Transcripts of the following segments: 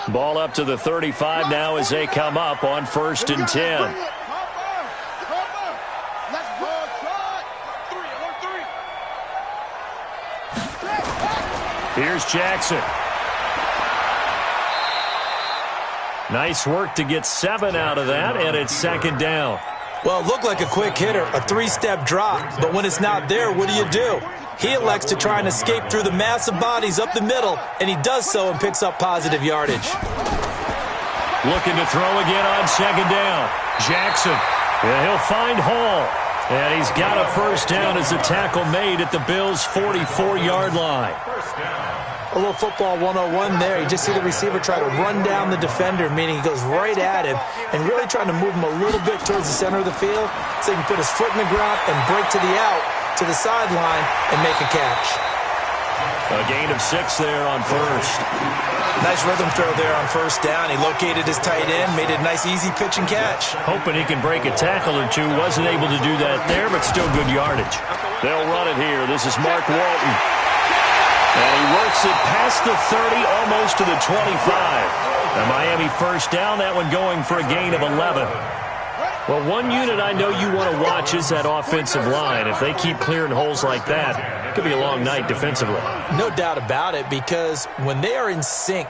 Ball up to the 35 now as they come up on 1st and 10. Here's Jackson. Nice work to get 7 out of that, and it's 2nd down. Well, it looked like a quick hitter, a 3-step drop, but when it's not there, what do? He elects to try and escape through the massive bodies up the middle, and he does so and picks up positive yardage. Looking to throw again on 2nd down. Jackson, and he'll find Hall, and he's got a 1st down as the tackle made at the Bills' 44-yard line. A little football 101 there. You just see the receiver try to run down the defender, meaning he goes right at him and really trying to move him a little bit towards the center of the field so he can put his foot in the ground and break to the out, to the sideline, and make a catch. A gain of 6 there on 1st. Nice rhythm throw there on 1st down. He located his tight end, made it a nice easy pitch and catch. Hoping he can break a tackle or two. Wasn't able to do that there, but still good yardage. They'll run it here. This is Mark Walton. And he works it past the 30, almost to the 25. The Miami 1st down, that one going for a gain of 11. Well, one unit I know you want to watch is that offensive line. If they keep clearing holes like that, it could be a long night defensively. No doubt about it, because when they are in sync,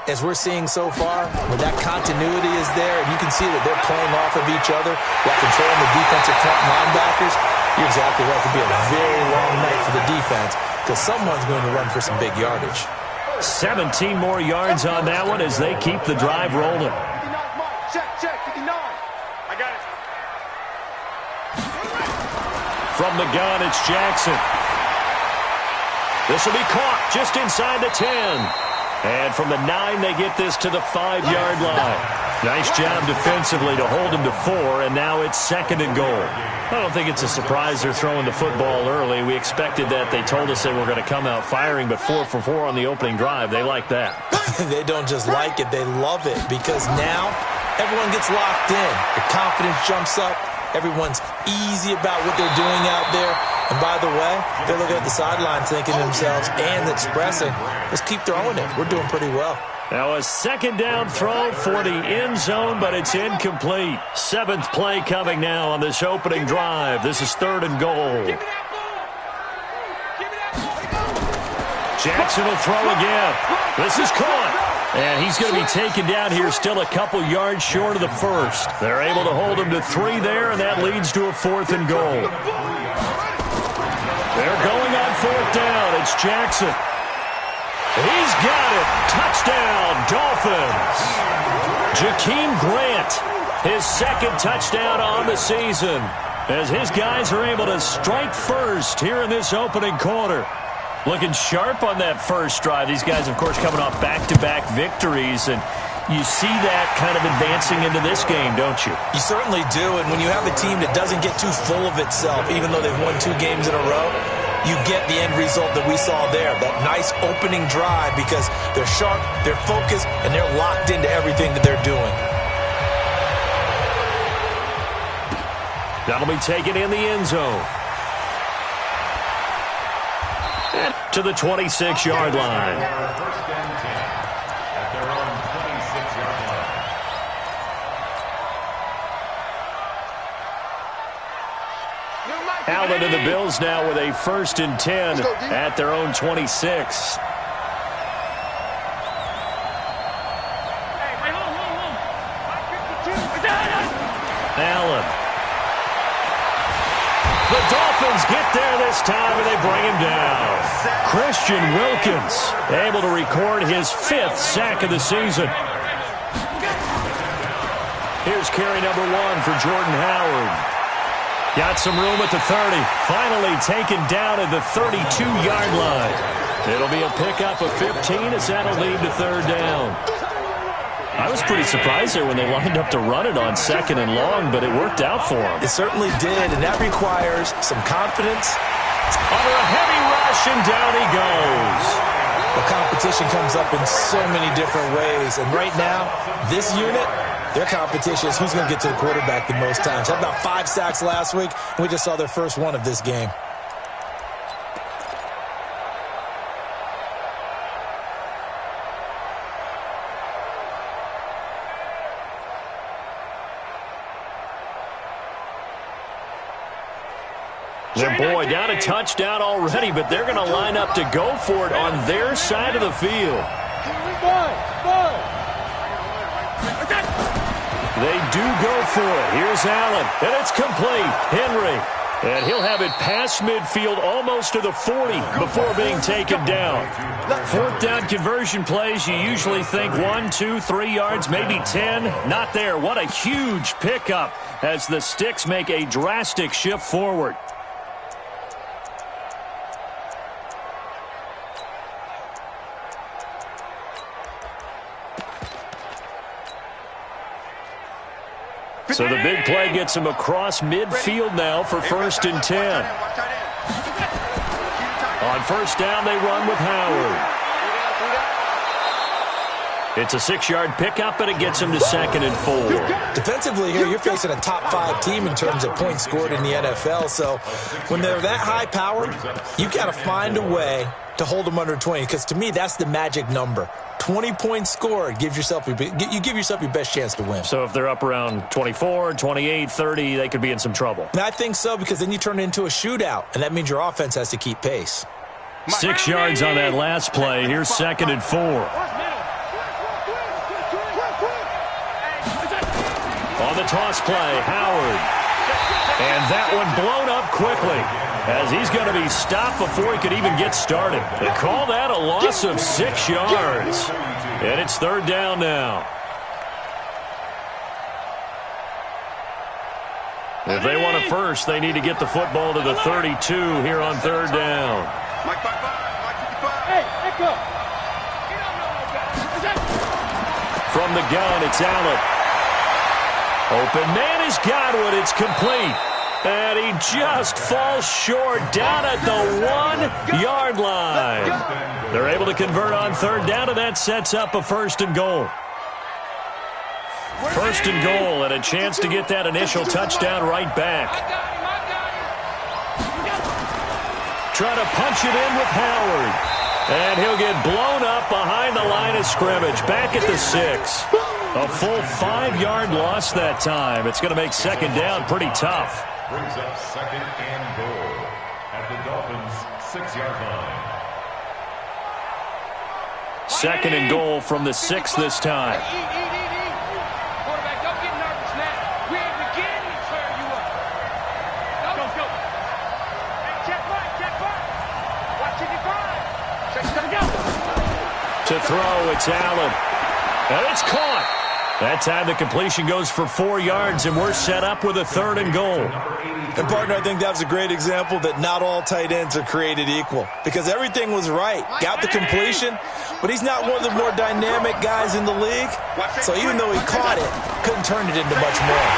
as we're seeing so far, when that continuity is there, and you can see that they're playing off of each other while controlling the defensive front linebackers, you're exactly right. It could be a very long night for the defense, because someone's going to run for some big yardage. 17 more yards on that one as they keep the drive rolling. Check, 59. I got it. From the gun, it's Jackson. This will be caught just inside the 10. And from the 9, they get this to the 5-yard line. Nice job defensively to hold him to 4, and now it's 2nd and goal. I don't think it's a surprise they're throwing the football early. We expected that. They told us they were going to come out firing, but 4 for 4 on the opening drive. They like that. They don't just like it, they love it, because now everyone gets locked in. The confidence jumps up. Everyone's easy about what they're doing out there. And by the way, they're looking at the sideline thinking to themselves and expressing, let's keep throwing it. We're doing pretty well. Now a 2nd down throw for the end zone, but it's incomplete. 7th play coming now on this opening drive. This is 3rd and goal. Jackson will throw again. This is caught. And he's going to be taken down here, still a couple yards short of the 1st. They're able to hold him to 3 there, and that leads to a 4th and goal. They're going on 4th down. It's Jackson. He's got it. Touchdown, Dolphins. Jakeem Grant, his 2nd touchdown on the season, as his guys are able to strike first here in this opening quarter. Looking sharp on that first drive. These guys, of course, coming off back-to-back victories, and you see that kind of advancing into this game, don't you? You certainly do, and when you have a team that doesn't get too full of itself, even though they've won 2 games in a row, you get the end result that we saw there, that nice opening drive, because they're sharp, they're focused, and they're locked into everything that they're doing. That'll be taken in the end zone. To the 26-yard line. Allen and the Bills now with a 1st and 10 at their own 26. Allen. The Dolphins get there this time, and they bring him down. Christian Wilkins able to record his 5th sack of the season. Here's carry number 1 for Jordan Howard. Got some room at the 30. Finally taken down at the 32-yard line. It'll be a pickup of 15 as that'll lead to 3rd down. I was pretty surprised there when they lined up to run it on 2nd and long, but it worked out for them. It certainly did, and that requires some confidence. Under a heavy rush, and down he goes. The competition comes up in so many different ways, and right now, this unit, their competition is who's going to get to the quarterback the most times. Had about 5 sacks last week, and we just saw their first one of this game. Their boy down a touchdown already, but they're going to line up to go for it on their side of the field. They do go for it. Here's Allen, and it's complete. Henry, and he'll have it past midfield almost to the 40 before being taken down. Fourth down conversion plays, you usually think 1, 2, 3 yards, maybe 10. Not there. What a huge pickup as the Sticks make a drastic shift forward. So the big play gets him across midfield now for 1st and 10. On first down, they run with Howard. It's a 6-yard pickup, and it gets him to 2nd and 4. Defensively here, you're facing a top-5 team in terms of points scored in the NFL. So when they're that high-powered, you've got to find a way to hold them under 20, because to me, that's the magic number. 20 points scored, you give yourself your best chance to win. So if they're up around 24, 28, 30, they could be in some trouble. And I think so, because then you turn it into a shootout, and that means your offense has to keep pace. 6 yards on that last play. Here's 2nd and 4. On the toss play, Howard. And that one blown up quickly, as he's going to be stopped before he could even get started. They call that a loss of 6 yards. And it's 3rd down now. If they want a first, they need to get the football to the 32 here on 3rd down. From the gun, it's Allen. Open man is Godwin. It's complete. And he just falls short down at the 1-yard line. They're able to convert on 3rd down, and that sets up a 1st and goal. 1st and goal, and a chance to get that initial touchdown right back. Try to punch it in with Howard. And he'll get blown up behind the line of scrimmage. Back at the 6. A full 5-yard loss that time. It's going to make 2nd down pretty tough. Brings up 2nd and goal at the Dolphins' 6-yard line. 2nd and goal from the 6 this time. Quarterback, don't get nervous now. We're beginning to turn you up. Go. Hey, check right. Watch it divide. To throw, it's Allen. And it's caught. That time the completion goes for 4 yards, and we're set up with a 3rd and goal. And, partner, I think that was a great example that not all tight ends are created equal, because everything was right. Got the completion, but he's not one of the more dynamic guys in the league. So even though he caught it, couldn't turn it into much more.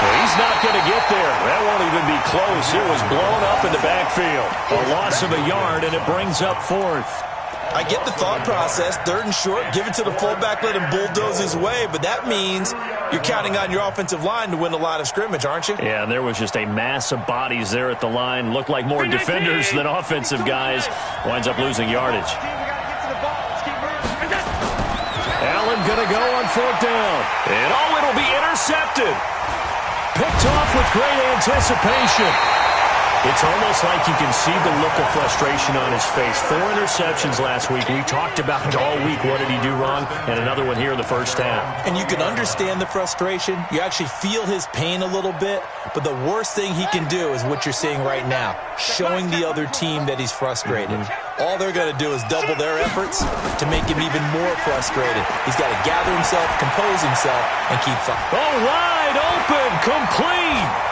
Well, he's not going to get there. That won't even be close. It was blown up in the backfield. A loss of a yard, and it brings up 4th. I get the thought process. 3rd and short, give it to the fullback, let him bulldoze his way. But that means you're counting on your offensive line to win the line of scrimmage, aren't you? Yeah, and there was just a mass of bodies there at the line. Looked like more defenders than offensive guys. Winds up losing yardage. Allen going to go on 4th down. And it'll be intercepted. Picked off with great anticipation. It's almost like you can see the look of frustration on his face. 4 interceptions last week. We talked about it all week. What did he do wrong? And another one here in the first half. And you can understand the frustration. You actually feel his pain a little bit. But the worst thing he can do is what you're seeing right now, showing the other team that he's frustrated. All they're going to do is double their efforts to make him even more frustrated. He's got to gather himself, compose himself, and keep fighting. Oh, wide open, complete.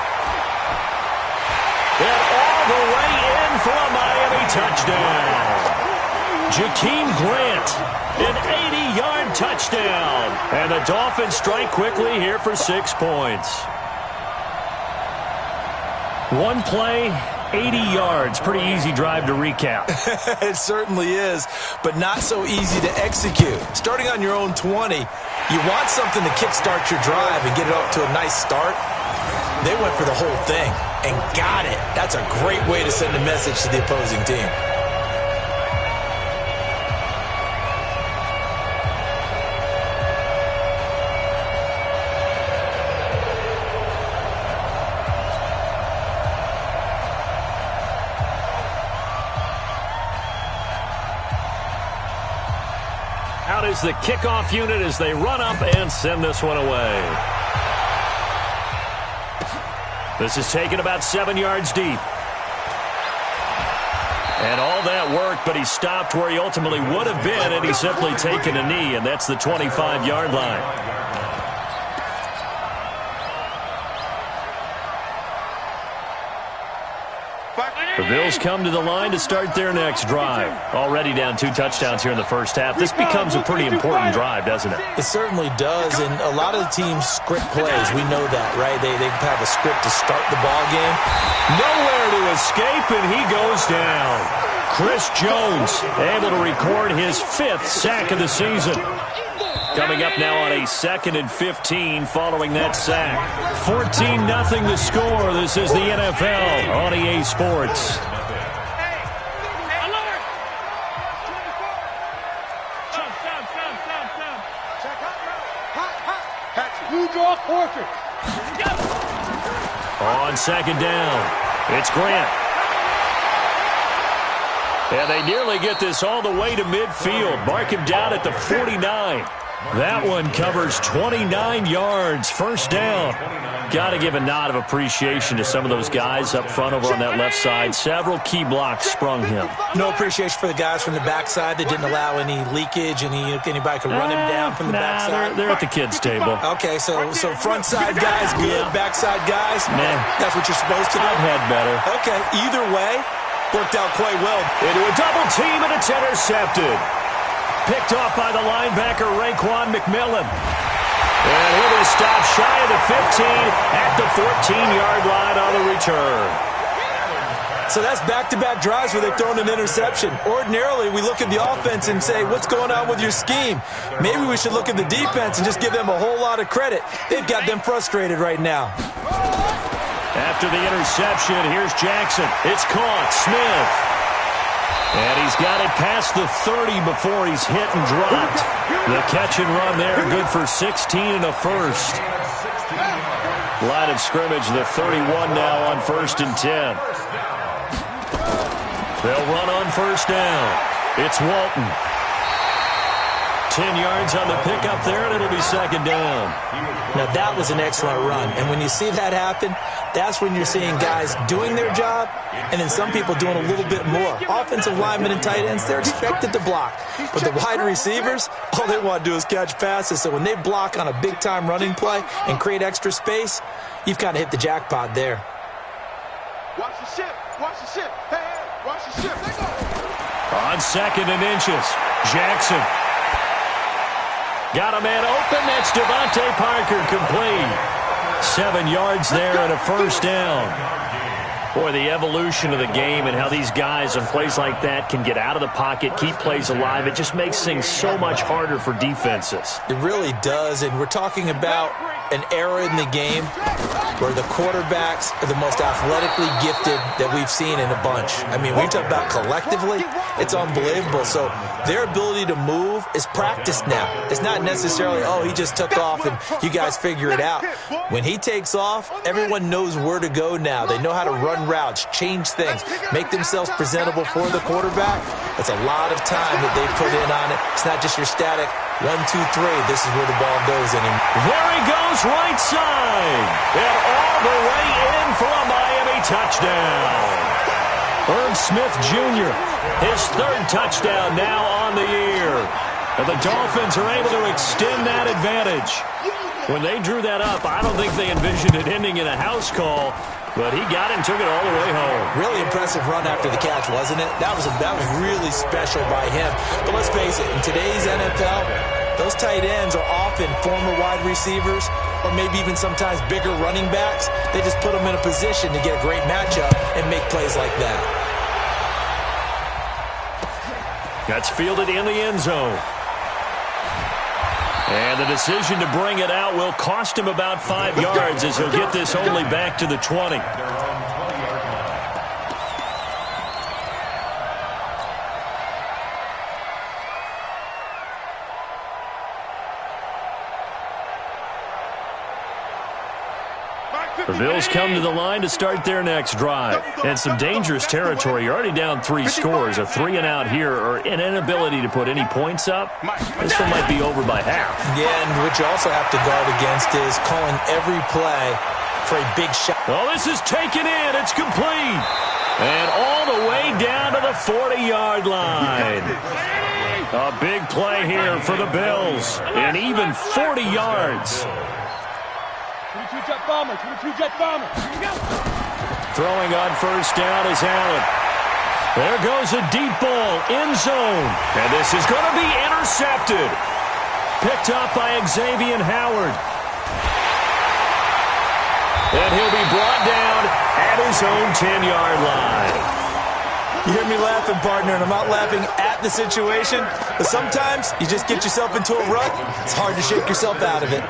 And all the way in for a Miami touchdown. Jakeem Grant, an 80-yard touchdown. And the Dolphins strike quickly here for 6 points. One play, 80 yards. Pretty easy drive to recap. It certainly is, but not so easy to execute. Starting on your own 20, you want something to kickstart your drive and get it off to a nice start. They went for the whole thing and got it. That's a great way to send a message to the opposing team. Out is the kickoff unit as they run up and send this one away. This is taken about 7 yards deep. And all that worked, but he stopped where he ultimately would have been, and he's simply taken a knee, and that's the 25-yard line. The Bills come to the line to start their next drive. Already down 2 touchdowns here in the first half. This becomes a pretty important drive, doesn't it? It certainly does, and a lot of the teams script plays. We know that, right? They have a script to start the ball game. Nowhere to escape, and he goes down. Chris Jones able to record his 5th sack of the season. Coming up now on a 2nd and 15 following that sack. 14-0 the score. This is the NFL on EA Sports. On 2nd down, it's Grant. And they nearly get this all the way to midfield. Mark him down at the 49. That one covers 29 yards. First down. Got to give a nod of appreciation to some of those guys up front over on that left side. Several key blocks sprung him. No appreciation for the guys from the backside that didn't allow any leakage. Anybody could run him down from the backside. They're at the kids' table. Okay, so front side guys good, backside guys, that's what you're supposed to do. I've had better. Okay, either way, worked out quite well. Into a double team, and it's intercepted. Picked off by the linebacker, Raekwon McMillan. And he'll be stopped shy of the 15 at the 14-yard line on the return. So that's back-to-back drives where they've thrown an interception. Ordinarily, we look at the offense and say, what's going on with your scheme? Maybe we should look at the defense and just give them a whole lot of credit. They've got them frustrated right now. After the interception, here's Jackson. It's caught. Smith. And he's got it past the 30 before he's hit and dropped. The catch and run there, good for 16 and a first. Line of scrimmage, the 31 now on 1st and 10. They'll run on first down. It's Walton. 10 yards on the pickup there, and it'll be 2nd down. Now, that was an excellent run. And when you see that happen, that's when you're seeing guys doing their job and then some people doing a little bit more. Offensive linemen and tight ends, they're expected to block. But the wide receivers, all they want to do is catch passes. So when they block on a big-time running play and create extra space, you've kind of hit the jackpot there. Watch the ship. Watch the ship. Hey, watch the ship. On 2nd and inches, Jackson. Got a man open. That's Devontae Parker, complete. 7 yards there and a first down. Boy, the evolution of the game and how these guys on plays like that can get out of the pocket, keep plays alive, it just makes things so much harder for defenses. It really does, and we're talking about an era in the game where the quarterbacks are the most athletically gifted that we've seen in a bunch. I mean, when you talk about collectively, it's unbelievable. So their ability to move is practiced now. It's not necessarily, oh, he just took off and you guys figure it out. When he takes off, everyone knows where to go now. They know how to run routes, change things, make themselves presentable for the quarterback. It's a lot of time that they put in on it. It's not just your static 1, 2, 3. This is where the ball goes anymore. There he goes, right side. And all the way in for a Miami touchdown. Irv Smith Jr., his 3rd touchdown now on the year. And the Dolphins are able to extend that advantage. When they drew that up, I don't think they envisioned it ending in a house call, but he got it and took it all the way home. Really impressive run after the catch, wasn't it? That was really special by him. But let's face it, in today's NFL, those tight ends are often former wide receivers or maybe even sometimes bigger running backs. They just put them in a position to get a great matchup and make plays like that. That's fielded in the end zone. And the decision to bring it out will cost him about 5 yards as he'll get this only back to the 20. Back to The Bills come to the line to start their next drive. And some dangerous territory. You're already down 3 scores. A 3 and out here, or an inability to put any points up. This one might be over by half. Yeah, and what you also have to guard against is calling every play for a big shot. Well, this is taken in. It's complete. And all the way down to the 40-yard line. A big play here for the Bills. And even 40 yards. 22-jet bomber, 22-jet bomber. Here we go. Throwing on first down is Allen. There goes a deep ball, end zone. And this is going to be intercepted. Picked up by Xavier Howard. And he'll be brought down at his own 10-yard line. You hear me laughing, partner, and I'm not laughing at the situation, but sometimes you just get yourself into a rut. It's hard to shake yourself out of it.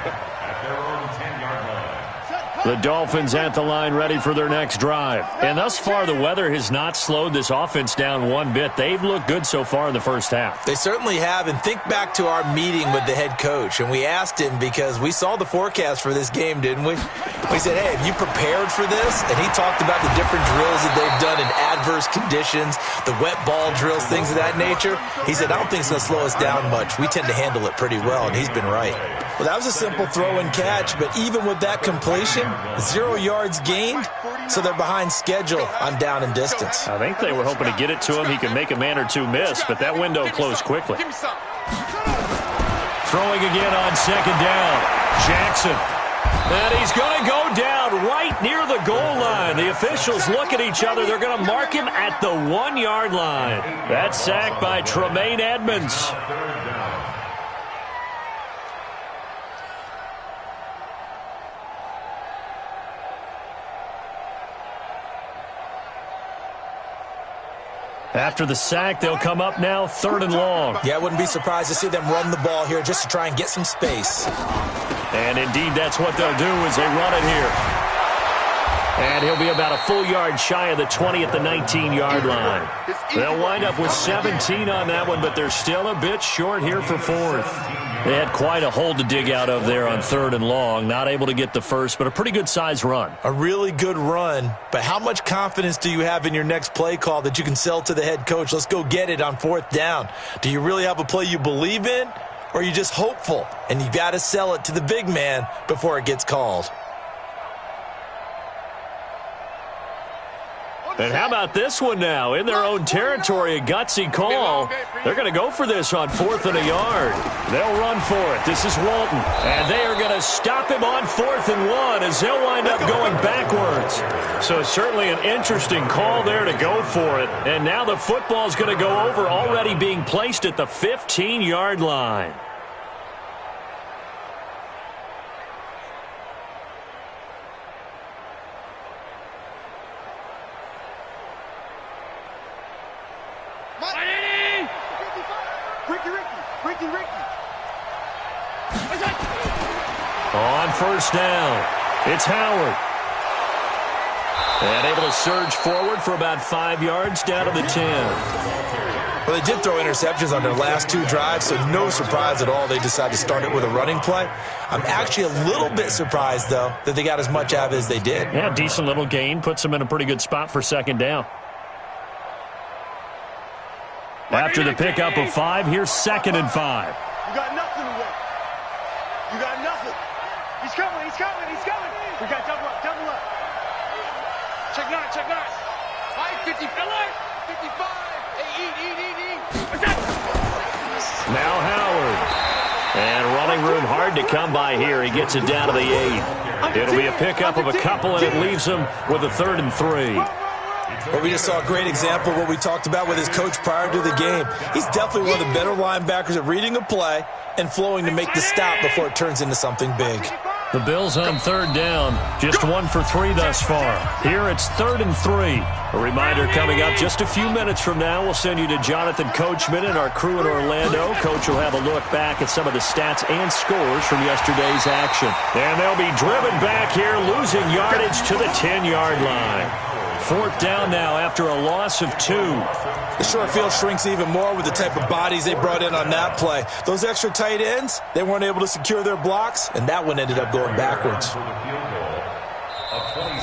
The Dolphins at the line ready for their next drive. And thus far, the weather has not slowed this offense down one bit. They've looked good so far in the first half. They certainly have. And think back to our meeting with the head coach. And we asked him because we saw the forecast for this game, didn't we? We said, hey, have you prepared for this? And he talked about the different drills that they've done in adverse conditions, the wet ball drills, things of that nature. He said, I don't think it's going to slow us down much. We tend to handle it pretty well, and he's been right. Well, that was a simple throw and catch, but even with that completion, 0 yards gained, so they're behind schedule on down and distance. I think they were hoping to get it to him. He could make a man or two miss, but that window closed quickly. Throwing again on second down. Jackson. And he's going to go down right near the goal line. The officials look at each other. They're going to mark him at the 1-yard line. That's sacked by Tremaine Edmonds. After the sack, they'll come up now 3rd and long. Yeah, I wouldn't be surprised to see them run the ball here just to try and get some space. And indeed, that's what they'll do as they run it here. And he'll be about a full yard shy of the 20 at the 19-yard line. They'll wind up with 17 on that one, but they're still a bit short here for 4th. They had quite a hole to dig out of there on 3rd and long. Not able to get the first, but a pretty good-sized run. A really good run, but how much confidence do you have in your next play call that you can sell to the head coach? Let's go get it on 4th down. Do you really have a play you believe in, or are you just hopeful, and you got to sell it to the big man before it gets called? And how about this one now? In their own territory, a gutsy call. They're going to go for this on 4th and a yard. They'll run for it. This is Walton. And they are going to stop him on 4th and 1 as they'll wind up going backwards. So certainly an interesting call there to go for it. And now the football's going to go over, already being placed at the 15-yard line. On first down, it's Howard. And able to surge forward for about 5 yards down to the 10. Well, they did throw interceptions on their last 2 drives, so no surprise at all they decided to start it with a running play. I'm actually a little bit surprised, though, that they got as much out of it as they did. Yeah, decent little gain. Puts them in a pretty good spot for 2nd down. After the pickup of 5, here's 2nd and 5. You got nothing to work. You got nothing. He's coming, he's coming, he's coming. We got double up, double up. Check 9, check 9. 55, 55. Hey, Now Howard. And running room hard to come by here. He gets it down to the 8. It'll be a pickup of a couple, and it leaves him with a 3rd and 3. Well, we just saw a great example of what we talked about with his coach prior to the game. He's definitely one of the better linebackers at reading a play and flowing to make the stop before it turns into something big. The Bills on 3rd down, just 1 for 3 thus far. Here it's 3rd and 3. A reminder coming up just a few minutes from now. We'll send you to Jonathan Coachman and our crew in Orlando. Coach will have a look back at some of the stats and scores from yesterday's action. And they'll be driven back here, losing yardage to the 10-yard line. 4th down now after a loss of 2. The short field shrinks even more with the type of bodies they brought in on that play. Those extra tight ends, they weren't able to secure their blocks, and that one ended up going backwards.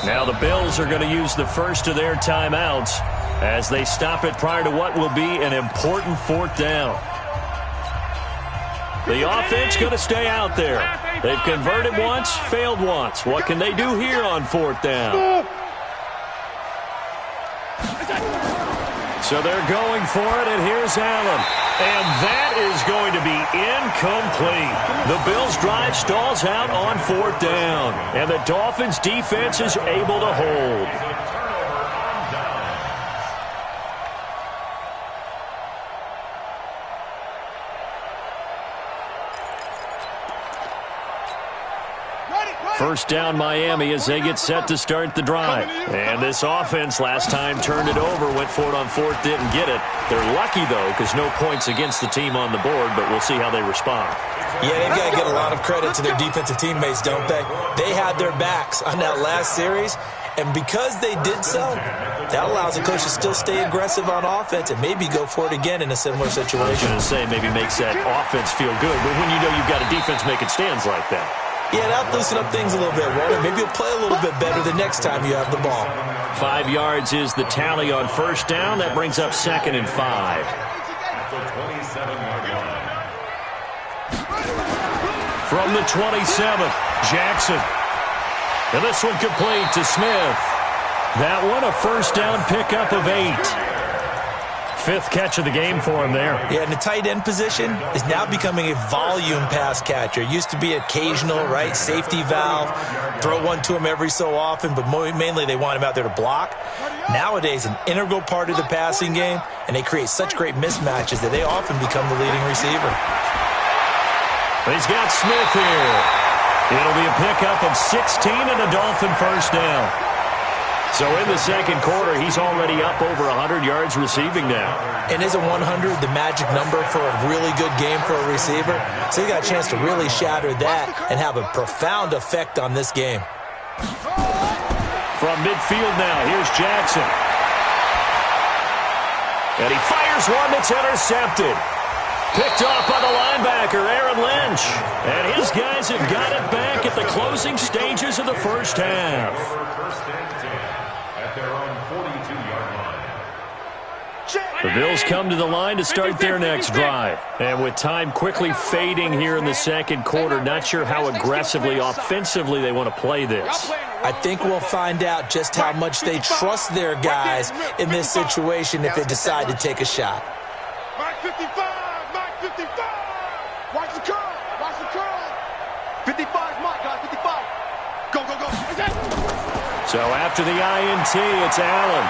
Now the Bills are going to use the first of their timeouts as they stop it prior to what will be an important fourth down. The offense going to stay out there. They've converted once, failed once. What can they do here on fourth down? So they're going for it, and here's Allen. And that is going to be incomplete. The Bills' drive stalls out on fourth down, and the Dolphins' defense is able to hold. First down Miami as they get set to start the drive. And this offense last time turned it over, went for it on fourth, didn't get it. They're lucky, though, because no points against the team on the board, but we'll see how they respond. Yeah, they've got to get a lot of credit to their defensive teammates, don't they? They had their backs on that last series, and because they did so, that allows the coach to still stay aggressive on offense and maybe go for it again in a similar situation. I was going to say maybe makes that offense feel good, but when you know you've got a defense making stands like that. Yeah, that'll loosen up things a little bit, won't it? Maybe you'll play a little bit better the next time you have the ball. 5 yards is the tally on first down. That brings up 2nd and 5. From the 27, Jackson. And this one complete to Smith. That one a first down pickup of 8. 5th catch of the game for him there. Yeah, and the tight end position is now becoming a volume pass catcher. It used to be occasional, right, safety valve, throw one to him every so often, but mainly they want him out there to block. Nowadays, an integral part of the passing game, and they create such great mismatches that they often become the leading receiver. He's got Smith here. It'll be a pickup of 16 and a Dolphin first down. So in the second quarter, he's already up over 100 yards receiving now. And isn't 100 the magic number for a really good game for a receiver? So he got a chance to really shatter that and have a profound effect on this game. From midfield now, here's Jackson. And he fires one that's intercepted. Picked off by the linebacker, Aaron Lynch. And his guys have got it back at the closing stages of the first half. The Bills come to the line to start their next drive. And with time quickly fading here in the second quarter, not sure how aggressively, offensively they want to play this. I think we'll find out just how much they trust their guys in this situation if they decide to take a shot. Mark 55, Mark 55. Watch the curl, watch the curl. 55 is Mark, guys, 55. Go, go, go. So after the INT, it's Allen.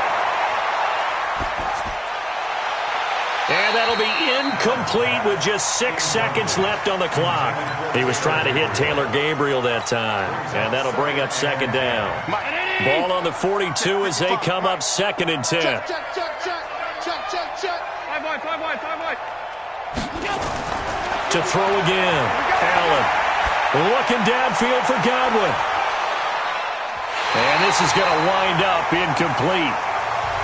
And that'll be incomplete with just 6 seconds left on the clock. He was trying to hit Taylor Gabriel that time. And that'll bring up second down. Ball on the 42 as they come up 2nd and 10. Check, check, check, check, check, check, check. 5 wide, 5 wide, 5 wide. To throw again. Allen looking downfield for Godwin. And this is going to wind up incomplete.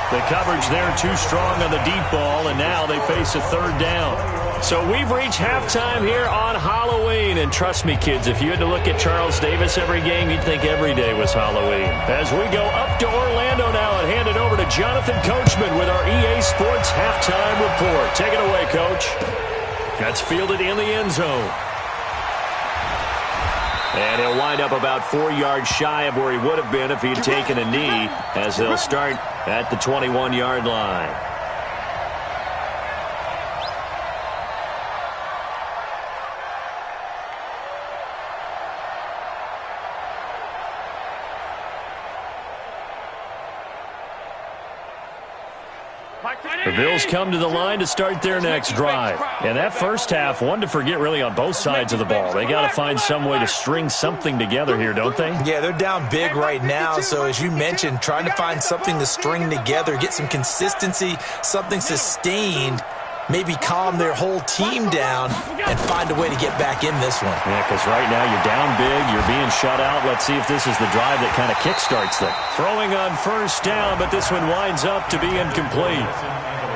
The coverage there too strong on the deep ball, and now they face a third down. So we've reached halftime here on Halloween. And trust me, kids, if you had to look at Charles Davis every game, you'd think every day was Halloween. As we go up to Orlando now and hand it over to Jonathan Coachman with our EA Sports Halftime Report. Take it away, Coach. That's fielded in the end zone. And he'll wind up about 4 yards shy of where he would have been if he had taken a knee, as they'll start at the 21-yard line. The Bills come to the line to start their next drive. And that first half, one to forget really on both sides of the ball. They got to find some way to string something together here, don't they? Yeah, they're down big right now. So as you mentioned, trying to find something to string together, get some consistency, something sustained, maybe calm their whole team down and find a way to get back in this one. Yeah, because right now you're down big, you're being shut out. Let's see if this is the drive that kind of kickstarts them. Throwing on first down, but this one winds up to be incomplete.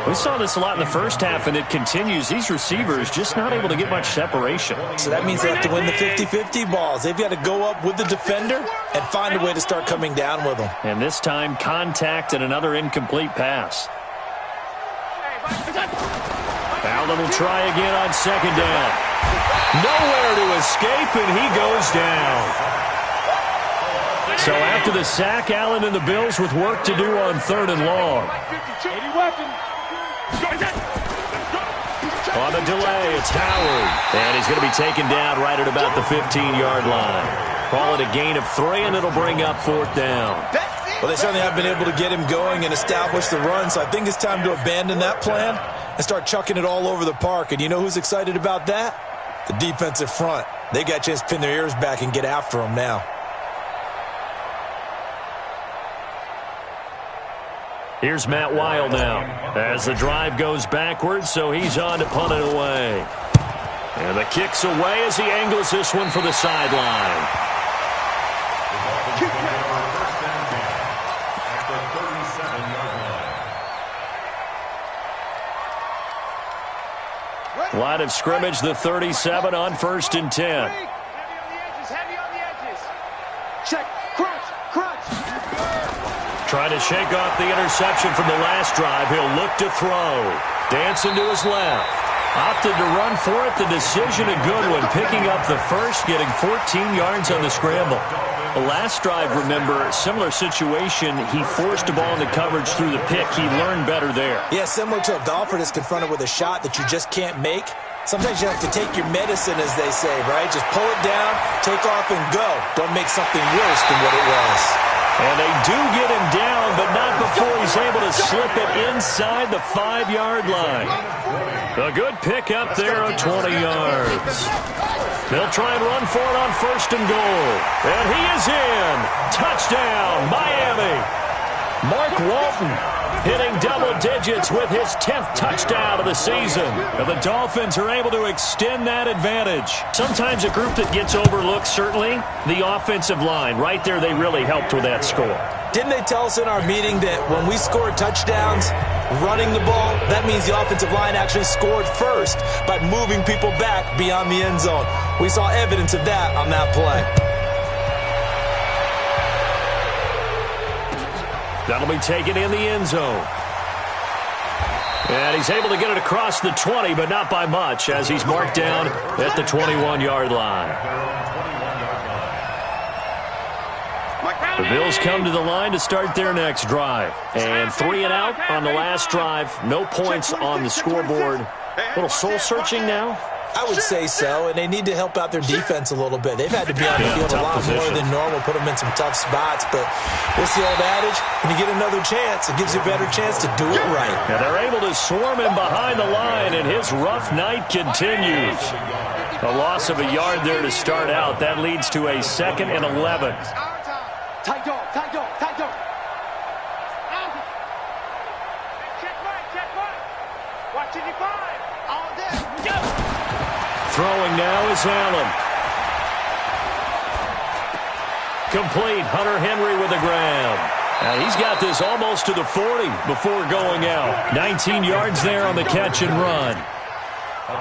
We saw this a lot in the first half, and it continues. These receivers just not able to get much separation. So that means they have to win the 50-50 balls. They've got to go up with the defender and find a way to start coming down with them. And this time, contact and another incomplete pass. Allen will try again on second down. Nowhere to escape, and he goes down. So after the sack, Allen and the Bills with work to do on 3rd and long. On the delay, it's Howard. And he's going to be taken down right at about the 15-yard line. Call it a gain of 3, and it'll bring up 4th down. Well, they certainly have been able to get him going and establish the run, so I think it's time to abandon that plan and start chucking it all over the park. And you know who's excited about that? The defensive front. They got a chance to pin their ears back and get after him now. Here's Matt Weil now as the drive goes backwards, so he's on to punt it away. And the kick's away as he angles this one for the sideline. Line of scrimmage, the 37 on 1st and 10. Heavy on the edges. Check. Crunch. Trying to shake off the interception from the last drive. He'll look to throw. Dancing to his left. Opted to run for it. The decision a good one. Picking up the first, getting 14 yards on the scramble. The last drive, remember, similar situation. He forced a ball into coverage through the pick. He learned better there. Yeah, similar to a golfer that's confronted with a shot that you just can't make. Sometimes you have to take your medicine, as they say, right? Just pull it down, take off, and go. Don't make something worse than what it was. And they do get him down, but not before he's able to slip it inside the 5-yard line. A good pick up there of 20 yards. They'll try and run for it on 1st and goal. And he is in. Touchdown, Miami. Mark Walton hitting double digits with his 10th touchdown of the season. And the Dolphins are able to extend that advantage. Sometimes a group that gets overlooked, certainly, the offensive line. Right there, they really helped with that score. Didn't they tell us in our meeting that when we score touchdowns running the ball, that means the offensive line actually scored first by moving people back beyond the end zone? We saw evidence of that on that play. That'll be taken in the end zone. And he's able to get it across the 20, but not by much, as he's marked down at the 21-yard line. The Bills come to the line to start their next drive. And 3 and out on the last drive. No points on the scoreboard. A little soul-searching now. I would say so, and they need to help out their defense a little bit. They've had to be on the field a lot more than normal, put them in some tough spots. But what's the old adage? When you get another chance, it gives you a better chance to do it right. And they're able to swarm him behind the line, and his rough night continues. A loss of a yard there to start out. That leads to a 2nd and 11. Tight dog. Check right. Watching you 5. All day. Go. Throwing now is Allen. Complete. Hunter Henry with a grab. And he's got this almost to the 40 before going out. 19 yards there on the catch and run.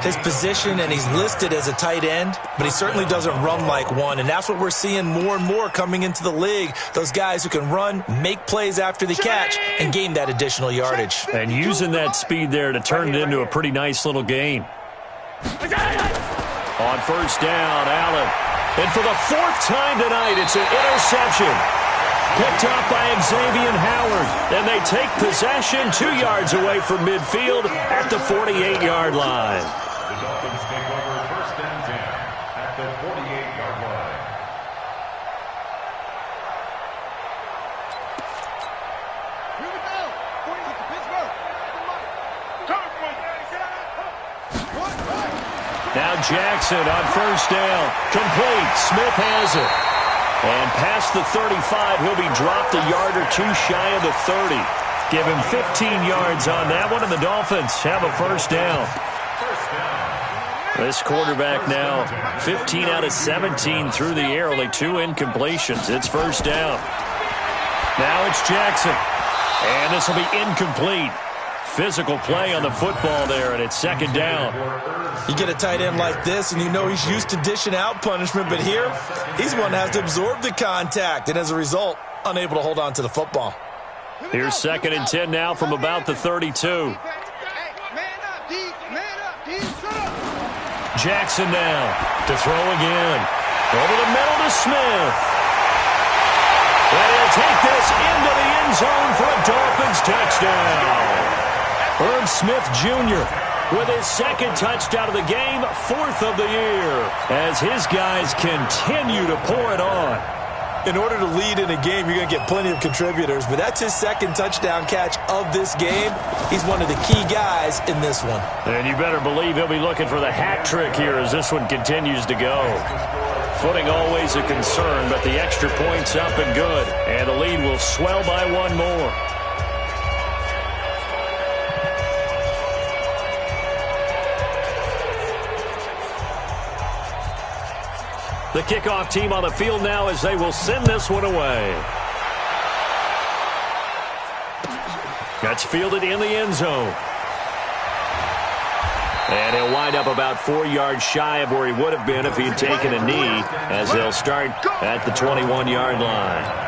His position, and he's listed as a tight end, but he certainly doesn't run like one, and that's what we're seeing more and more coming into the league. Those guys who can run, make plays after the catch, and gain that additional yardage. And using that speed there to turn it into a pretty nice little gain. On 1st down, Allen. And for the 4th time tonight, it's an interception. Picked up by Xavier Howard. And they take possession 2 yards away from midfield at the 48-yard line. The Dolphins take over 1st and 10 at the 48-yard line. Here we go. 40 to Pittsburgh. Now Jackson on 1st down. Complete. Smith has it. And past the 35, he'll be dropped a yard or 2 shy of the 30. Give him 15 yards on that one, and the Dolphins have a 1st down. This quarterback now 15 out of 17 through the air, only 2 incompletions. It's 1st down. Now it's Jackson. And this will be incomplete. Physical play on the football there, and it's second down. You get a tight end like this, and you know he's used to dishing out punishment, but here, he's one that has to absorb the contact, and as a result, unable to hold on to the football. Here's second and 10 now from about the 32. Jackson now to throw again. Over the middle to Smith. And he'll take this into the end zone for a Dolphins touchdown. Irv Smith Jr. with his second touchdown of the game, fourth of the year, as his guys continue to pour it on. In order to lead in a game, you're going to get plenty of contributors, but that's his second touchdown catch of this game. He's one of the key guys in this one. And you better believe he'll be looking for the hat trick here as this one continues to go. Footing always a concern, but the extra point's up and good, and the lead will swell by one more. The kickoff team on the field now as they will send this one away. That's fielded in the end zone. And he'll wind up about 4 yards shy of where he would have been if he had taken a knee, as they'll start at the 21-yard line.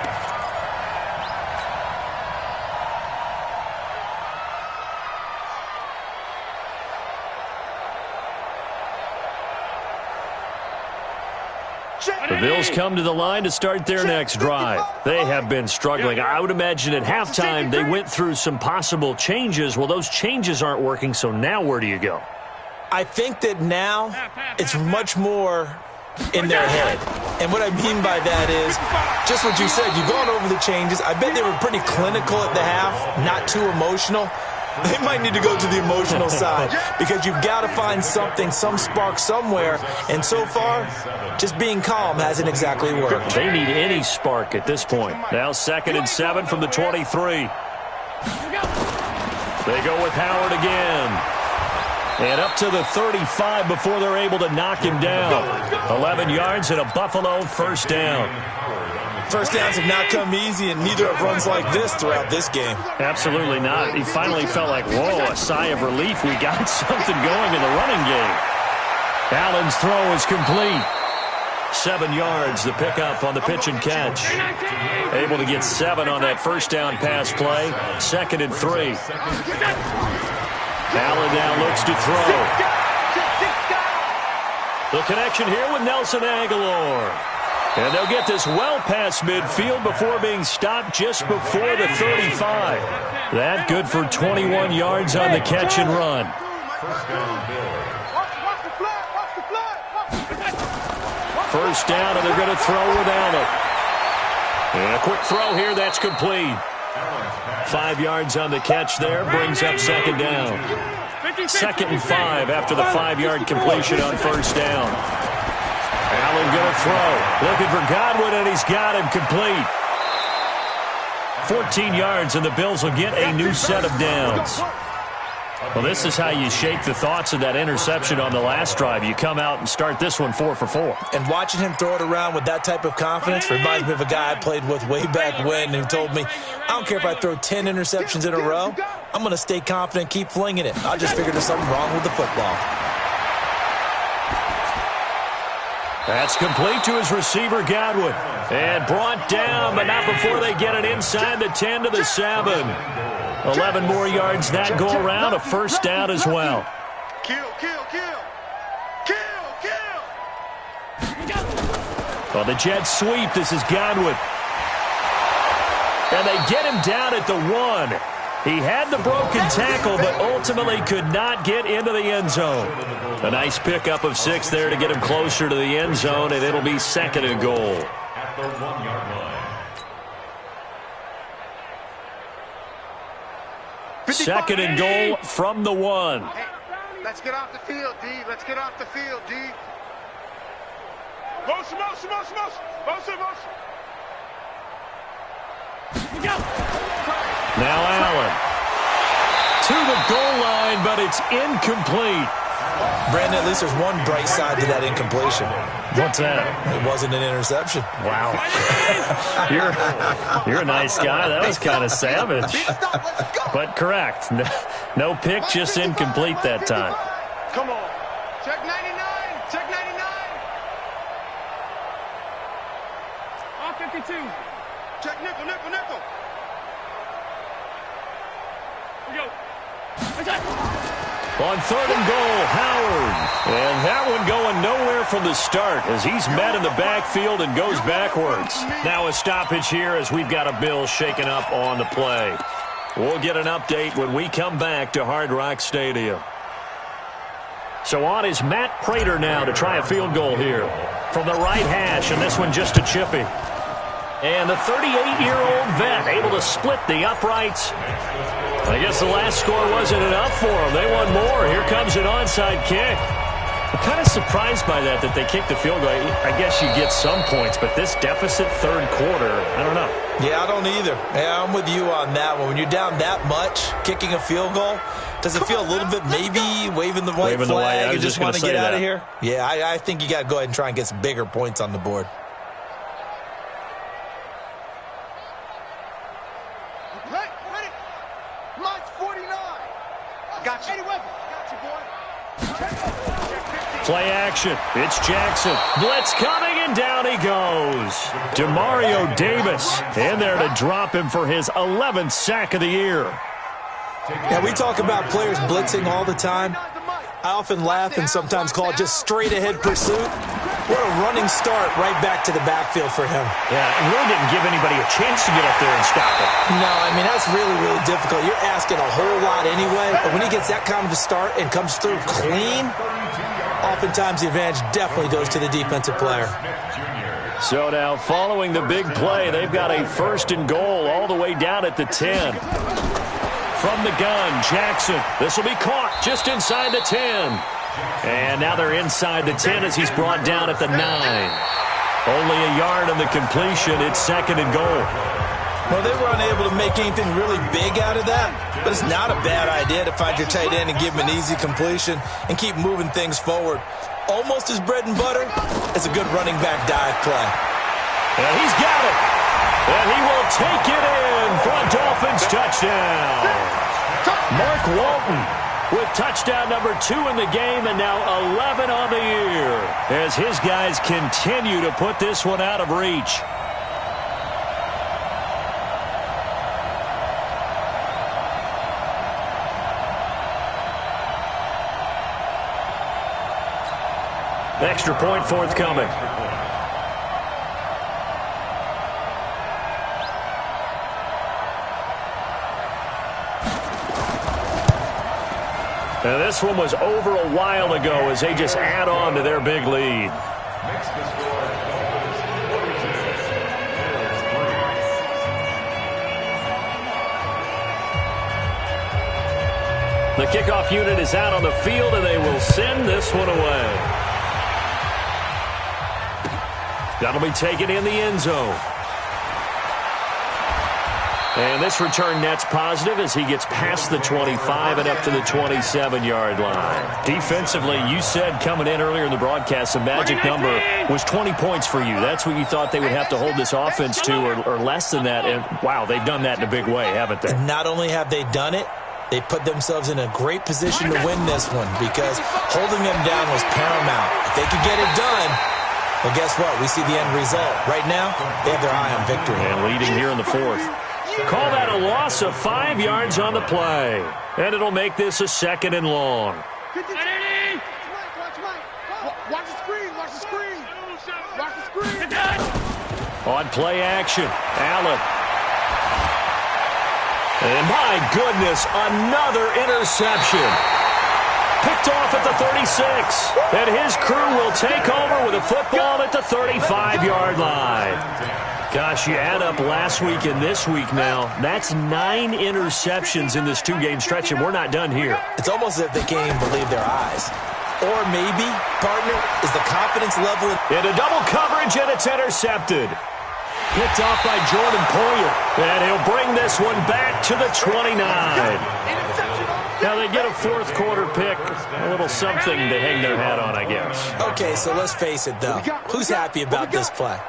The Bills come to the line to start their next drive. They have been struggling. I would imagine at halftime they went through some possible changes. Well, those changes aren't working, so now where do you go? I think that now it's much more in their head. And what I mean by that is just what you said. You've gone over the changes. I bet they were pretty clinical at the half, not too emotional. They might need to go to the emotional side because you've got to find something, some spark somewhere. And so far, just being calm hasn't exactly worked. They need any spark at this point. Now 2nd and 7 from the 23. They go with Howard again. And up to the 35 before they're able to knock him down. 11 yards and a Buffalo first down. First downs have not come easy, and neither have runs like this throughout this game. Absolutely not. He finally felt like, whoa, a sigh of relief. We got something going in the running game. Allen's throw is complete. 7 yards, the pickup on the pitch and catch. Able to get 7 on that first down pass play. 2nd and 3. Allen now looks to throw. The connection here with Nelson Aguilar. And they'll get this well past midfield before being stopped just before the 35. That good for 21 yards on the catch and run. First down, and they're going to throw without it. And a quick throw here, that's complete. 5 yards on the catch there, brings up second down. 2nd and 5 after the 5-yard completion on first down. Allen going to throw. Looking for Godwin, and he's got him complete. 14 yards, and the Bills will get a new set of downs. Well, this is how you shake the thoughts of that interception on the last drive. You come out and start this one 4 for 4. And watching him throw it around with that type of confidence reminds me of a guy I played with way back when who told me, I don't care if I throw 10 interceptions in a row. I'm going to stay confident, keep flinging it. I just figured there's something wrong with the football. That's complete to his receiver, Godwin. And brought down, but not before they get it inside the 10 to the 7. 11 more yards that go around, a first down as well. Kill, kill, kill. Kill, kill. Well, the Jets sweep. This is Godwin. And they get him down at the 1. He had the broken tackle, but ultimately could not get into the end zone. A nice pickup of 6 there to get him closer to the end zone, and it'll be 2nd and goal. At the 1-yard line. 2nd and goal from the 1. Hey, let's get off the field, D. Let's get off the field, D. Motion, motion, motion, motion. Motion, motion. Now Allen to the goal line, but it's incomplete. Brandon, at least there's one bright side to that incompletion. What's that? It wasn't an interception. Wow. You're a nice guy. That was kind of savage. But correct. No pick, just incomplete that time. Come on. Check 99. Check 99. All 52. Check nickel, nickel, nickel. We go. On 3rd and goal, Howard. And that one going nowhere from the start as he's met in the backfield and goes backwards. Now a stoppage here as we've got a bill shaken up on the play. We'll get an update when we come back to Hard Rock Stadium. So on is Matt Prater now to try a field goal here from the right hash, and this one just a chippy. And the 38-year-old vet able to split the uprights. I guess the last score wasn't enough for them. They want more. Here comes an onside kick. I'm kind of surprised by that they kicked the field goal. I guess you get some points, but this deficit third quarter, I don't know. Yeah, I don't either. Yeah, I'm with you on that one. When you're down that much, kicking a field goal, does it feel a little bit maybe waving the white flag? You just want to get out of here? Yeah, I think you got to go ahead and try and get some bigger points on the board. Play action. It's Jackson. Blitz coming, and down he goes. Demario Davis in there to drop him for his 11th sack of the year. Yeah, we talk about players blitzing all the time. I often laugh and sometimes call it just straight-ahead pursuit. What a running start right back to the backfield for him. Yeah, it really didn't give anybody a chance to get up there and stop it. No, I mean, that's really, really difficult. You're asking a whole lot anyway, but when he gets that kind of a start and comes through clean, oftentimes the advantage definitely goes to the defensive player. So now, following the big play, they've got a 1st and goal all the way down at the 10. From the gun, Jackson. This will be caught just inside the 10. And now they're inside the 10 as he's brought down at the 9. Only a yard on the completion. It's 2nd and goal. Well, they were unable to make anything really big out of that, but it's not a bad idea to find your tight end and give him an easy completion and keep moving things forward. Almost as bread and butter as a good running back dive play. And he's got it. And he will take it in for a Dolphins touchdown. Mark Walton with touchdown number 2 in the game and now 11 on the year as his guys continue to put this one out of reach. Extra point forthcoming. Now this one was over a while ago as they just add on to their big lead. The kickoff unit is out on the field, and they will send this one away. That'll be taken in the end zone. And this return net's positive as he gets past the 25 and up to the 27-yard line. Defensively, you said coming in earlier in the broadcast, the magic number was 20 points for you. That's what you thought they would have to hold this offense to, or less than that. And, wow, they've done that in a big way, haven't they? And not only have they done it, they put themselves in a great position to win this one because holding them down was paramount. If they could get it done, well, guess what? We see the end result. Right now, they have their eye on victory. And leading here in the 4th. Call that a loss of 5 yards on the play. And it'll make this a 2nd and long. Watch the screen. Watch the screen. Watch the screen. On play action, Allen. And my goodness, another interception. Picked off at the 36. And his crew will take over with a football at the 35-yard line. Gosh, you add up last week and this week now. That's 9 interceptions in this 2-game stretch, and we're not done here. It's almost as if they can't even believe their eyes. Or maybe, partner, is the confidence level. Into double coverage, and it's intercepted. Picked off by Jordan Poyer. And he'll bring this one back to the 29. Interception on Now they get a fourth quarter pick, a little something to hang their hat on, I guess. Okay, so let's face it, though. Who's happy about this play?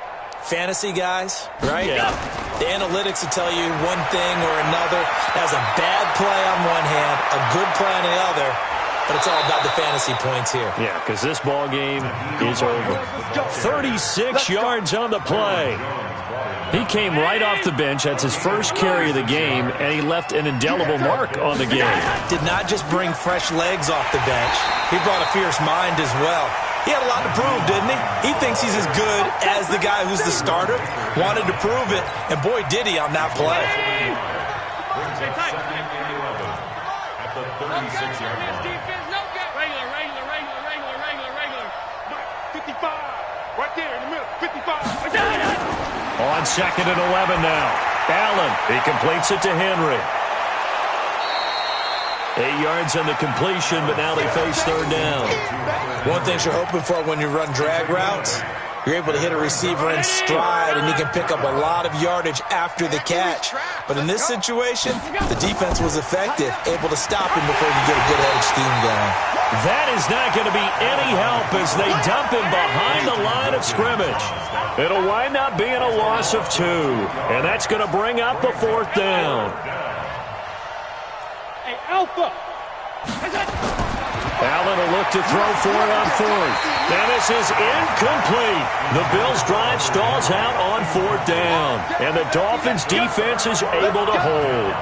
Fantasy guys, right? Yeah. The analytics will tell you one thing or another. That's a bad play on one hand, a good play on the other, but it's all about the fantasy points here. Yeah, because this ball game is over. 36 yards on the play. He came right off the bench. That's his first carry of the game, and he left an indelible mark on the game. Did not just bring fresh legs off the bench. He brought a fierce mind as well. He had a lot to prove, didn't he? He thinks he's as good as the guy who's the starter. Wanted to prove it, and boy, did he on that play. At the 36-yard line. Regular. 55. Right there in the middle. 55. On 2nd and 11 now. Allen, he completes it to Henry. 8 yards on the completion, but now they face third down. One thing you're hoping for when you run drag routes, you're able to hit a receiver in stride, and he can pick up a lot of yardage after the catch. But in this situation, the defense was effective, able to stop him before you get a good-headed scheme going. That is not going to be any help as they dump him behind the line of scrimmage. It'll wind up being a loss of 2, and that's going to bring up a fourth down. Hey, Alpha. Allen will look to throw for it on fourth. And this is incomplete. The Bills' drive stalls out on fourth down, and the Dolphins' defense is able to hold.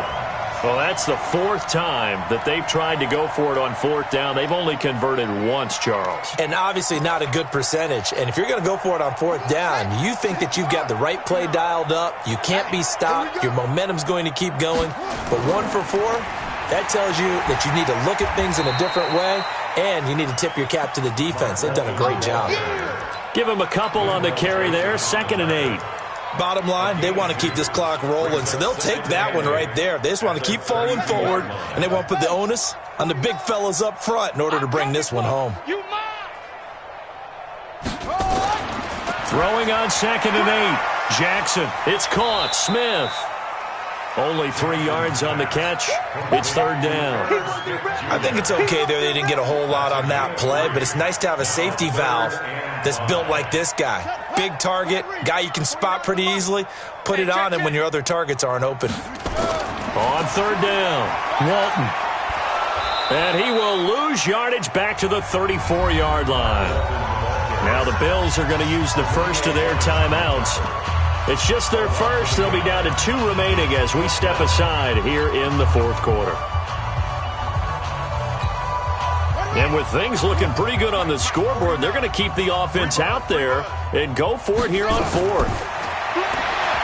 Well, that's the fourth time that they've tried to go for it on fourth down. They've only converted once, Charles. And obviously not a good percentage. And if you're going to go for it on fourth down, you think that you've got the right play dialed up. You can't be stopped. Your momentum's going to keep going. But 1 for 4, that tells you that you need to look at things in a different way, and you need to tip your cap to the defense. They've done a great job. Give them a couple on the carry there, 2nd and 8. Bottom line, they want to keep this clock rolling, so they'll take that one right there. They just want to keep falling forward, and they want to put the onus on the big fellas up front in order to bring this one home. Throwing on 2nd and 8. Jackson, it's caught. Smith. Only 3 yards on the catch. It's third down. I think it's okay there. They didn't get a whole lot on that play, but it's nice to have a safety valve that's built like this guy. Big target, guy you can spot pretty easily. Put it on him when your other targets aren't open. On third down, Walton. And he will lose yardage back to the 34-yard line. Now the Bills are going to use the first of their timeouts. It's just their first. They'll be down to 2 remaining as we step aside here in the fourth quarter. And with things looking pretty good on the scoreboard, they're going to keep the offense out there and go for it here on fourth.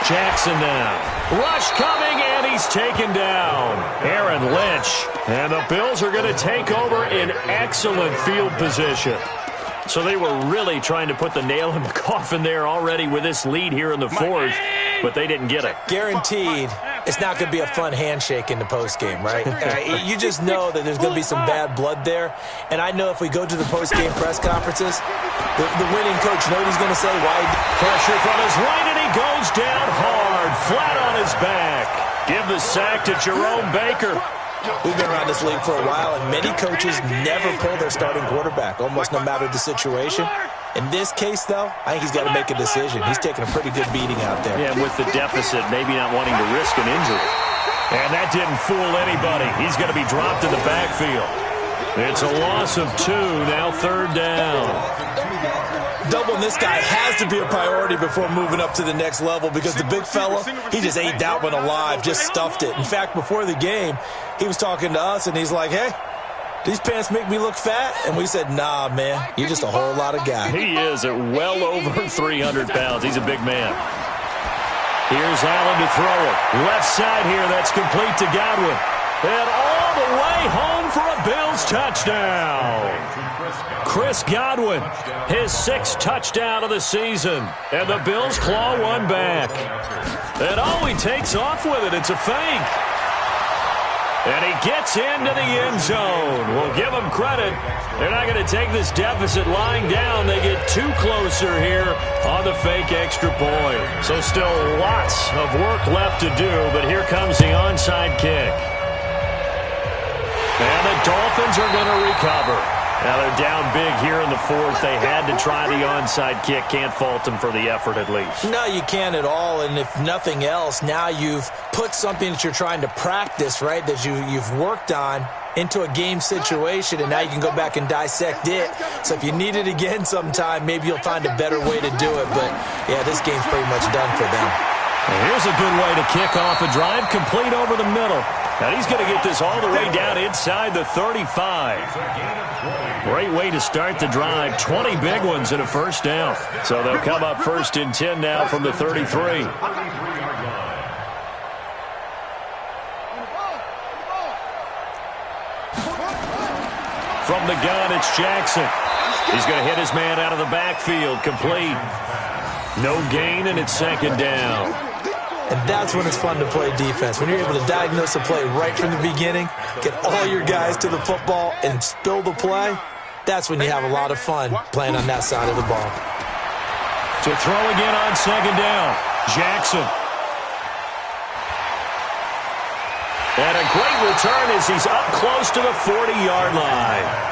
Jackson now. Rush coming, and he's taken down. Aaron Lynch. And the Bills are going to take over in excellent field position. So they were really trying to put the nail in the coffin there already with this lead here in the fourth, but they didn't get it. Guaranteed, it's not going to be a fun handshake in the postgame, right? You just know that there's going to be some bad blood there. And I know if we go to the postgame press conferences, the winning coach, you know what he's going to say? Why? Pressure from his right, and he goes down hard, flat on his back. Give the sack to Jerome Baker. We've been around this league for a while, and many coaches never pull their starting quarterback, almost no matter the situation. In this case, though, I think he's got to make a decision. He's taking a pretty good beating out there. Yeah, with the deficit, maybe not wanting to risk an injury. And that didn't fool anybody. He's going to be dropped in the backfield. It's a loss of 2, now third down. Doubling this guy has to be a priority before moving up to the next level because the big fella, he just ate that one alive, just stuffed it. In fact, before the game, he was talking to us, and he's like, hey, these pants make me look fat? And we said, nah, man, you're just a whole lot of guy. He is at well over 300 pounds. He's a big man. Here's Allen to throw it. Left side here, that's complete to Godwin. And all the way home for a Bills touchdown. Chris Godwin, his 6th touchdown of the season. And the Bills claw one back. And oh, he takes off with it. It's a fake. And he gets into the end zone. We'll give him credit. They're not going to take this deficit lying down. They get 2 closer here on the fake extra point. So still lots of work left to do, but here comes the onside kick. And the Dolphins are going to recover. Now they're down big here in the fourth. They had to try the onside kick. Can't fault them for the effort at least. No, you can't at all. And if nothing else, now you've put something that you're trying to practice, right, that you've worked on into a game situation, and now you can go back and dissect it. So if you need it again sometime, maybe you'll find a better way to do it. But, yeah, this game's pretty much done for them. And here's a good way to kick off a drive, complete over the middle. And he's going to get this all the way down inside the 35. Great way to start the drive. 20 big ones and a first down. So they'll come up 1st and 10 now from the 33. From the gun, it's Jackson. He's going to hit his man out of the backfield. Complete. No gain, and it's 2nd down. And that's when it's fun to play defense. When you're able to diagnose a play right from the beginning, get all your guys to the football, and spill the play, that's when you have a lot of fun playing on that side of the ball. To throw again on 2nd down, Jackson. And a great return as he's up close to the 40-yard line.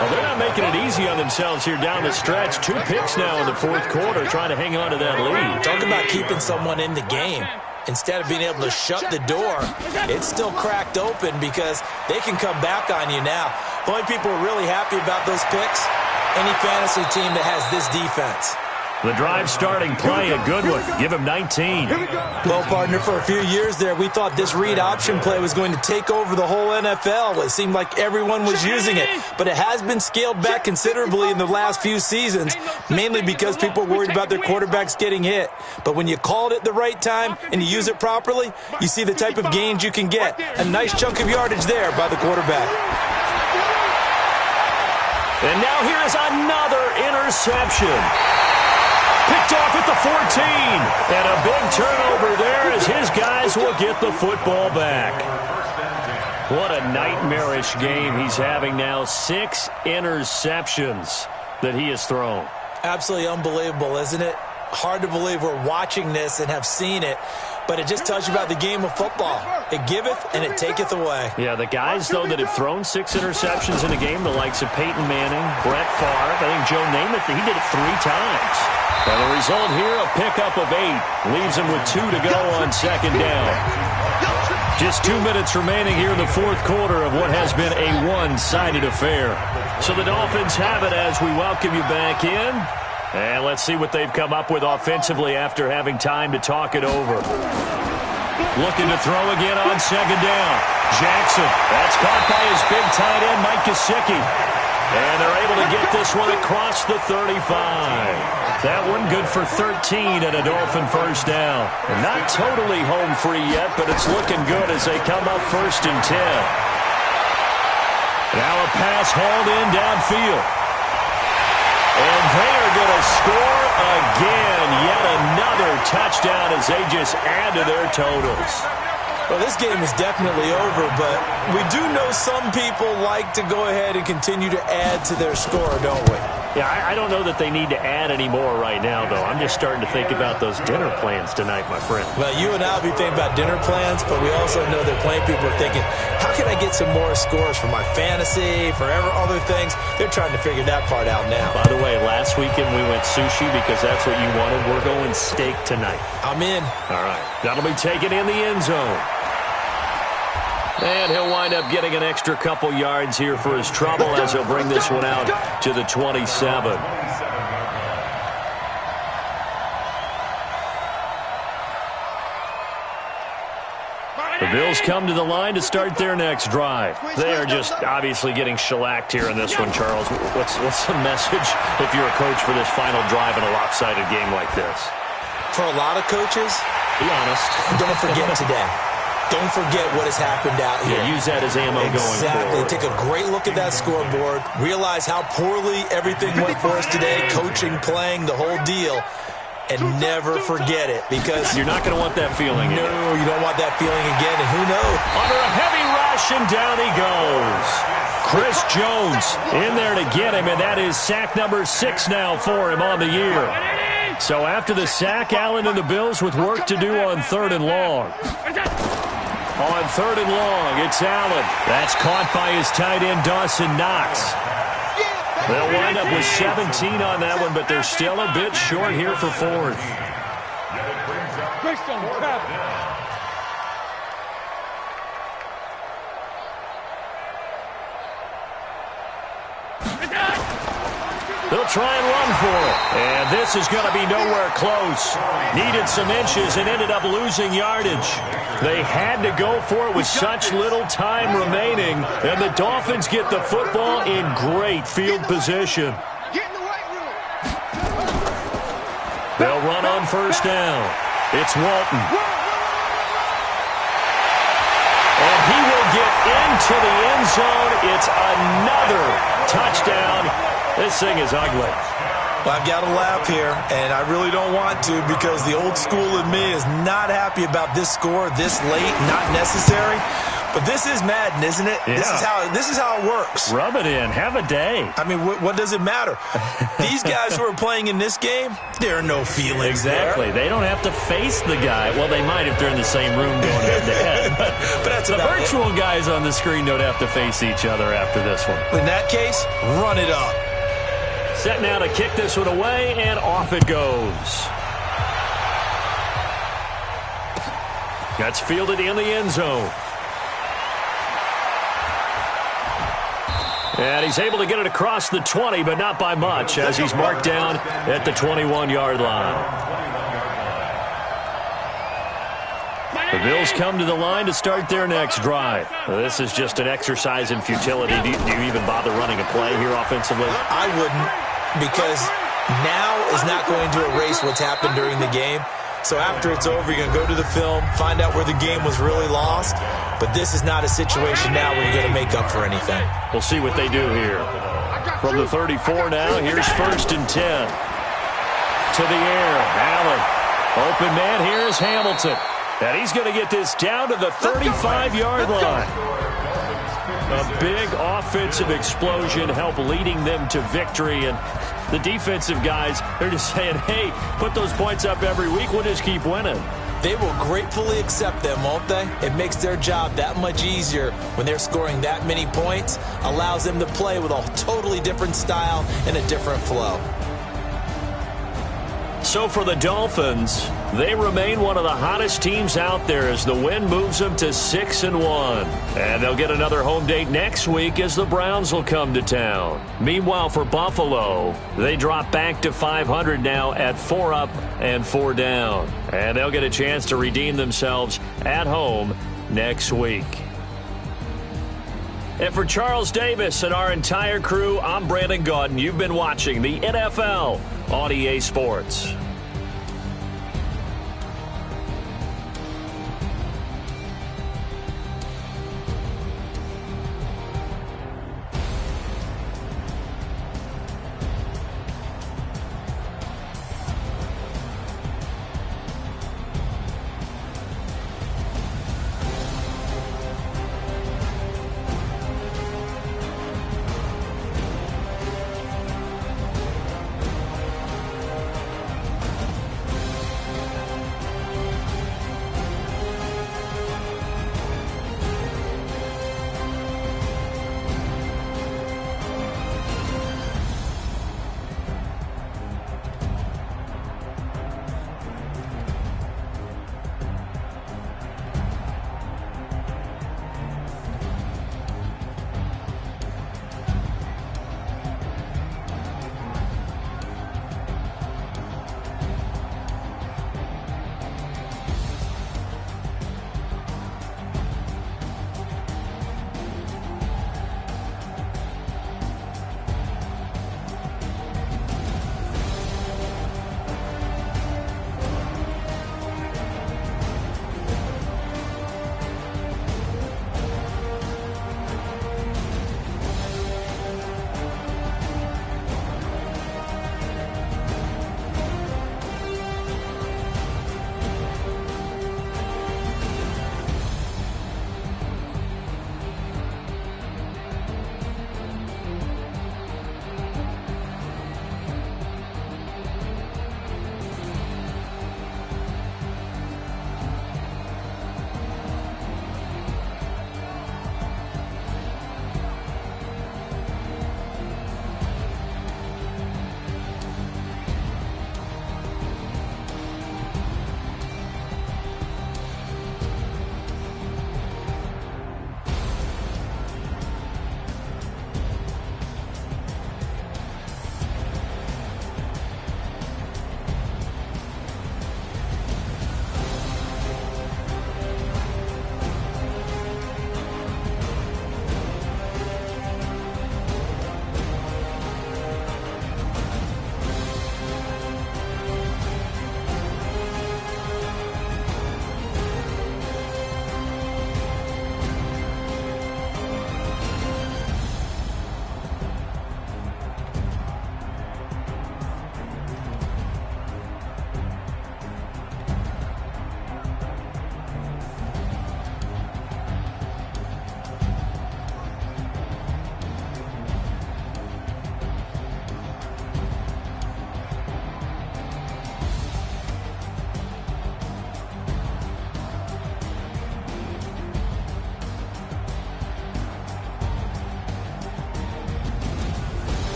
Well, they're not making it easy on themselves here down the stretch. 2 picks now in the fourth quarter, trying to hang on to that lead. Talk about keeping someone in the game. Instead of being able to shut the door, it's still cracked open because they can come back on you now. The only people who are really happy about those picks, any fantasy team that has this defense. The drive starting play, a good one. Give him 19. Well, partner, for a few years there, we thought this read option play was going to take over the whole NFL. It seemed like everyone was using it. But it has been scaled back considerably in the last few seasons, mainly because people are worried about their quarterbacks getting hit. But when you call it at the right time and you use it properly, you see the type of gains you can get. A nice chunk of yardage there by the quarterback. And now here is another interception. Picked off at the 14. And a big turnover there as his guys will get the football back. What a nightmarish game he's having now. 6 interceptions that he has thrown. Absolutely unbelievable, isn't it? Hard to believe we're watching this and have seen it, but it just tells you about the game of football. It giveth and it taketh away. Yeah, the guys, though, that have thrown 6 interceptions in a game, the likes of Peyton Manning, Brett Favre, I think Joe Namath, he did it 3 times. And the result here, a pickup of 8. Leaves him with 2 to go on 2nd down. Just 2 minutes remaining here in the fourth quarter of what has been a one-sided affair. So the Dolphins have it as we welcome you back in. And let's see what they've come up with offensively after having time to talk it over. Looking to throw again on 2nd down. Jackson. That's caught by his big tight end, Mike Gesicki. And they're able to get this one across the 35. That one good for 13 and a Dolphin first down. And not totally home free yet, but it's looking good as they come up 1st and 10. Now a pass hauled in downfield. And they are going to score again. Yet another touchdown as they just add to their totals. Well, this game is definitely over, but we do know some people like to go ahead and continue to add to their score, don't we? Yeah, I don't know that they need to add any more right now, though. I'm just starting to think about those dinner plans tonight, my friend. Well, you and I will be thinking about dinner plans, but we also know that plenty of people are thinking, how can I get some more scores for my fantasy, for other things? They're trying to figure that part out now. By the way, last weekend we went sushi because that's what you wanted. We're going steak tonight. I'm in. All right. That'll be taken in the end zone. And he'll wind up getting an extra couple yards here for his trouble as he'll bring this one out to the 27. The Bills come to the line to start their next drive. They are just obviously getting shellacked here in this one, Charles. What's the message if you're a coach for this final drive in a lopsided game like this? For a lot of coaches, be honest. Don't forget today. Don't forget what has happened out here. Yeah, use that as ammo going forward. Take a great look at that scoreboard. Realize how poorly everything went for us today. Coaching, playing, the whole deal. And never forget it, because you're not going to want that feeling. No, you don't want that feeling again, and who knows? Under a heavy rush, and down he goes. Chris Jones in there to get him, and that is sack number 6 now for him on the year. So after the sack, Allen and the Bills with work to do on 3rd and long. On 3rd and long, it's Allen. That's caught by his tight end, Dawson Knox. They'll wind up with 17 on that one, but they're still a bit short here for 4th. They'll try and run for it. And this is going to be nowhere close. Needed some inches and ended up losing yardage. They had to go for it with such little time remaining. And the Dolphins get the football in great field position. They'll run on 1st down. It's Walton. And he will get into the end zone. It's another touchdown. This thing is ugly. Well, I've got to laugh here, and I really don't want to because the old school in me is not happy about this score this late, not necessary. But this is Madden, isn't it? Yeah. This is how it works. Rub it in. Have a day. I mean, what does it matter? These guys who are playing in this game, there are no feelings Exactly. there. They don't have to face the guy. Well, they might if they're in the same room going head-to-head. But that's the about virtual guys on the screen don't have to face each other after this one. In that case, run it up. Set now to kick this one away, and off it goes. That's fielded in the end zone. And he's able to get it across the 20, but not by much, as he's marked down at the 21-yard line. The Bills come to the line to start their next drive. This is just an exercise in futility. Do you even bother running a play here offensively? I wouldn't, because now is not going to erase what's happened during the game. So after it's over, you're going to go to the film, find out where the game was really lost. But this is not a situation now where you're going to make up for anything. We'll see what they do here. From the 34 now, here's 1st and 10. To the air, Allen. Open man here is Hamilton. And he's going to get this down to the 35-yard line. A big offensive explosion helped leading them to victory. And the defensive guys, they're just saying, hey, put those points up every week. We'll just keep winning. They will gratefully accept them, won't they? It makes their job that much easier when they're scoring that many points. Allows them to play with a totally different style and a different flow. So for the Dolphins, they remain one of the hottest teams out there as the win moves them to 6-1. And they'll get another home date next week as the Browns will come to town. Meanwhile, for Buffalo, they drop back to 500 now at 4 up and 4 down. And they'll get a chance to redeem themselves at home next week. And for Charles Davis and our entire crew, I'm Brandon Gaudin. You've been watching the NFL on EA Sports.